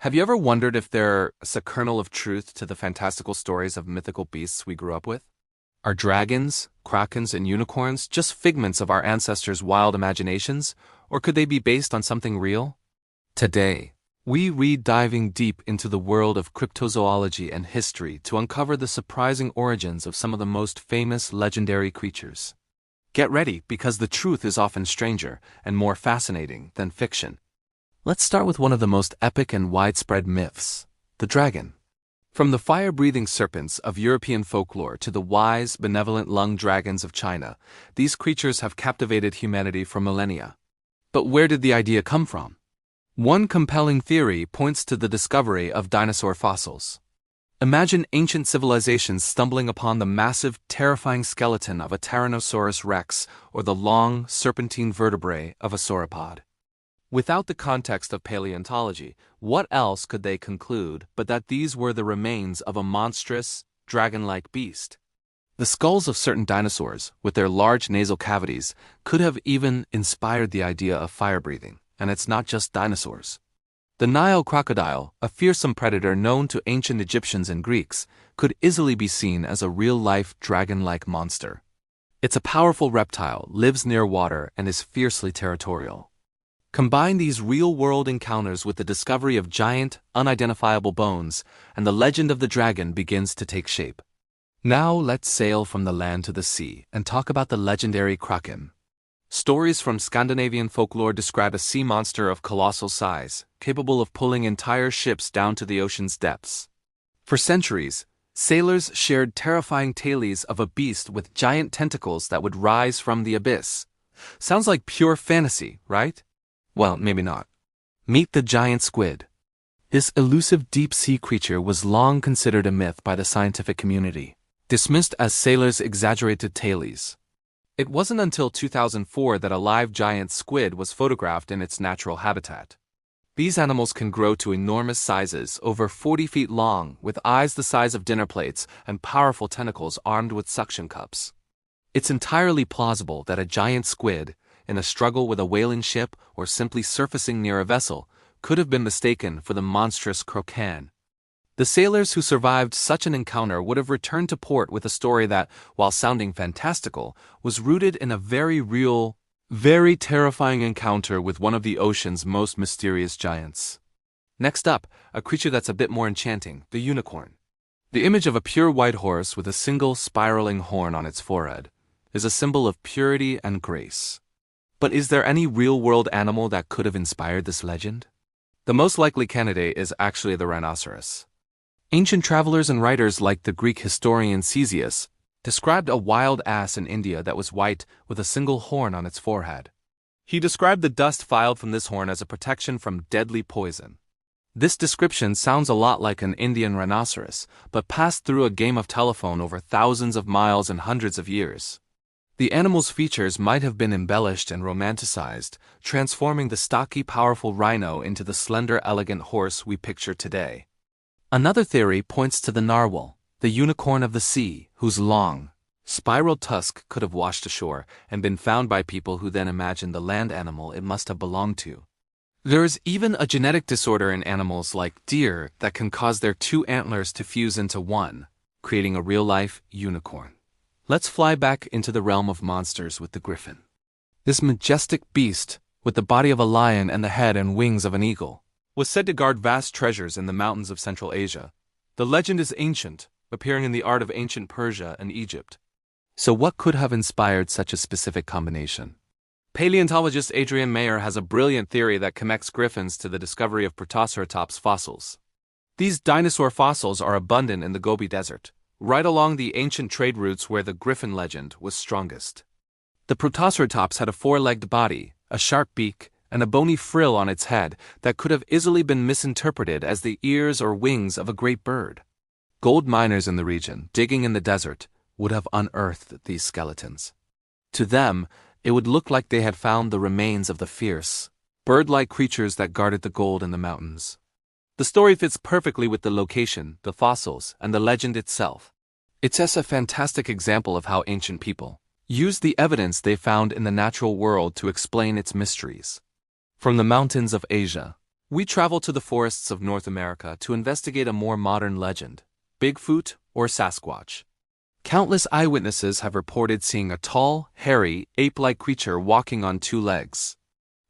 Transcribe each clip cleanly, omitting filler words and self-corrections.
Have you ever wondered if there's a kernel of truth to the fantastical stories of mythical beasts we grew up with? Are dragons, krakens, and unicorns just figments of our ancestors' wild imaginations, or could they be based on something real? Today, we read diving deep into the world of cryptozoology and history to uncover the surprising origins of some of the most famous legendary creatures. Get ready, because the truth is often stranger and more fascinating than fiction. Let's start with one of the most epic and widespread myths, the dragon. From the fire-breathing serpents of European folklore to the wise, benevolent lung dragons of China, these creatures have captivated humanity for millennia. But where did the idea come from? One compelling theory points to the discovery of dinosaur fossils. Imagine ancient civilizations stumbling upon the massive, terrifying skeleton of a Tyrannosaurus rex or the long, serpentine vertebrae of a sauropod. Without the context of paleontology, what else could they conclude but that these were the remains of a monstrous, dragon-like beast? The skulls of certain dinosaurs, with their large nasal cavities, could have even inspired the idea of fire-breathing, and it's not just dinosaurs. The Nile crocodile, a fearsome predator known to ancient Egyptians and Greeks, could easily be seen as a real-life dragon-like monster. It's a powerful reptile, lives near water, and is fiercely territorial. Combine these real-world encounters with the discovery of giant, unidentifiable bones, and the legend of the dragon begins to take shape. Now let's sail from the land to the sea and talk about the legendary kraken. Stories from Scandinavian folklore describe a sea monster of colossal size, capable of pulling entire ships down to the ocean's depths. For centuries, sailors shared terrifying tales of a beast with giant tentacles that would rise from the abyss. Sounds like pure fantasy, right? Well, maybe not. Meet the giant squid. This elusive deep-sea creature was long considered a myth by the scientific community, dismissed as sailors' exaggerated tales. It wasn't until 2004 that a live giant squid was photographed in its natural habitat. These animals can grow to enormous sizes, over 40 feet long, with eyes the size of dinner plates and powerful tentacles armed with suction cups. It's entirely plausible that a giant squid, in a struggle with a whaling ship or simply surfacing near a vessel, could have been mistaken for the monstrous kraken. The sailors who survived such an encounter would have returned to port with a story that, while sounding fantastical, was rooted in a very real, very terrifying encounter with one of the ocean's most mysterious giants. Next up, a creature that's a bit more enchanting, the unicorn. The image of a pure white horse with a single spiraling horn on its forehead is a symbol of purity and grace. But is there any real-world animal that could have inspired this legend? The most likely candidate is actually the rhinoceros. Ancient travelers and writers like the Greek historian Ctesias described a wild ass in India that was white with a single horn on its forehead. He described the dust filed from this horn as a protection from deadly poison. This description sounds a lot like an Indian rhinoceros, but passed through a game of telephone over thousands of miles and hundreds of years. The animal's features might have been embellished and romanticized, transforming the stocky, powerful rhino into the slender, elegant horse we picture today. Another theory points to the narwhal, the unicorn of the sea, whose long, spiral tusk could have washed ashore and been found by people who then imagined the land animal it must have belonged to. There is even a genetic disorder in animals like deer that can cause their two antlers to fuse into one, creating a real-life unicorn. Let's fly back into the realm of monsters with the griffin. This majestic beast, with the body of a lion and the head and wings of an eagle, was said to guard vast treasures in the mountains of Central Asia. The legend is ancient, appearing in the art of ancient Persia and Egypt. So what could have inspired such a specific combination? Paleontologist Adrian Mayer has a brilliant theory that connects griffins to the discovery of Protoceratops fossils. These dinosaur fossils are abundant in the Gobi Desert, right along the ancient trade routes where the griffin legend was strongest. The Protoceratops had a four-legged body, a sharp beak, and a bony frill on its head that could have easily been misinterpreted as the ears or wings of a great bird. Gold miners in the region, digging in the desert, would have unearthed these skeletons. To them, it would look like they had found the remains of the fierce, bird-like creatures that guarded the gold in the mountains. The story fits perfectly with the location, the fossils, and the legend itself. It's a fantastic example of how ancient people used the evidence they found in the natural world to explain its mysteries. From the mountains of Asia, We travel to the forests of North America to investigate a more modern legend, Bigfoot or Sasquatch. Countless eyewitnesses have reported seeing a tall, hairy, ape-like creature walking on two legs.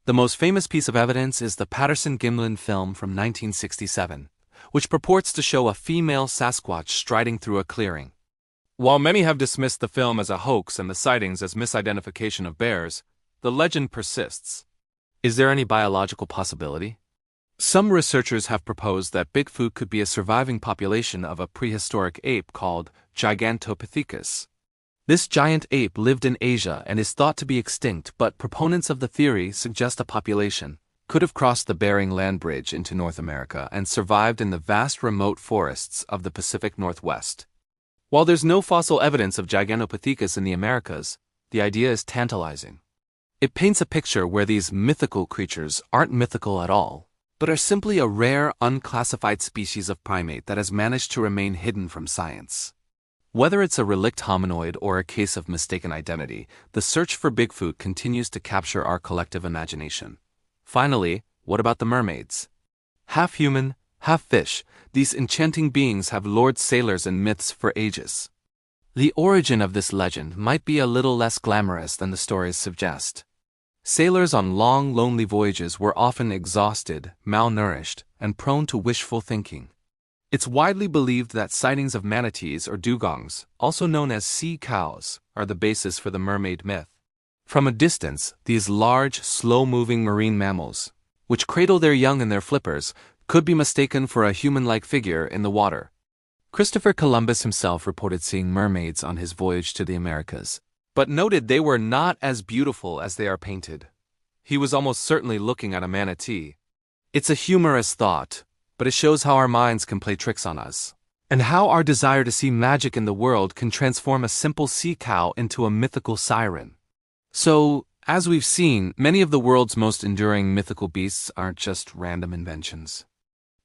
The most famous piece of evidence is the Patterson-Gimlin film from 1967, which purports to show a female Sasquatch striding through a clearing. While many have dismissed the film as a hoax and the sightings as misidentification of bears, the legend persists. Is there any biological possibility? Some researchers have proposed that Bigfoot could be a surviving population of a prehistoric ape called Gigantopithecus. This giant ape lived in Asia and is thought to be extinct, but proponents of the theory suggest a population could have crossed the Bering Land Bridge into North America and survived in the vast remote forests of the Pacific Northwest. While there's no fossil evidence of Gigantopithecus in the Americas, the idea is tantalizing. It paints a picture where these mythical creatures aren't mythical at all, but are simply a rare, unclassified species of primate that has managed to remain hidden from science. Whether it's a relict hominoid or a case of mistaken identity, the search for Bigfoot continues to capture our collective imagination. Finally, what about the mermaids? Half human, half fish, these enchanting beings have lured sailors in myths for ages. The origin of this legend might be a little less glamorous than the stories suggest. Sailors on long, lonely voyages were often exhausted, malnourished, and prone to wishful thinking. It's widely believed that sightings of manatees or dugongs, also known as sea cows, are the basis for the mermaid myth. From a distance, these large, slow-moving marine mammals, which cradle their young in their flippers, could be mistaken for a human-like figure in the water. Christopher Columbus himself reported seeing mermaids on his voyage to the Americas, but noted they were not as beautiful as they are painted. He was almost certainly looking at a manatee. It's a humorous thought, but it shows how our minds can play tricks on us, and how our desire to see magic in the world can transform a simple sea cow into a mythical siren. So, as we've seen, many of the world's most enduring mythical beasts aren't just random inventions.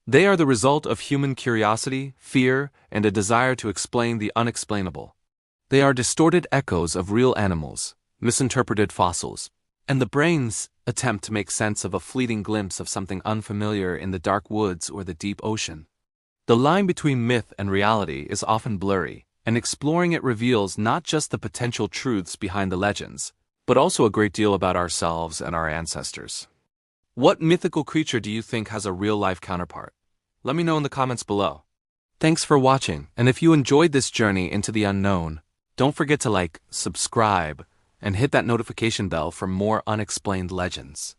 They are the result of human curiosity, fear, and a desire to explain the unexplainable. They are distorted echoes of real animals, misinterpreted fossils, and the brain's attempt to make sense of a fleeting glimpse of something unfamiliar in the dark woods or the deep ocean. The line between myth and reality is often blurry, and exploring it reveals not just the potential truths behind the legends, but also a great deal about ourselves and our ancestors. What mythical creature do you think has a real-life counterpart? Let me know in the comments below. Thanks for watching, and if you enjoyed this journey into the unknown, don't forget to like, subscribe, and hit that notification bell for more unexplained legends.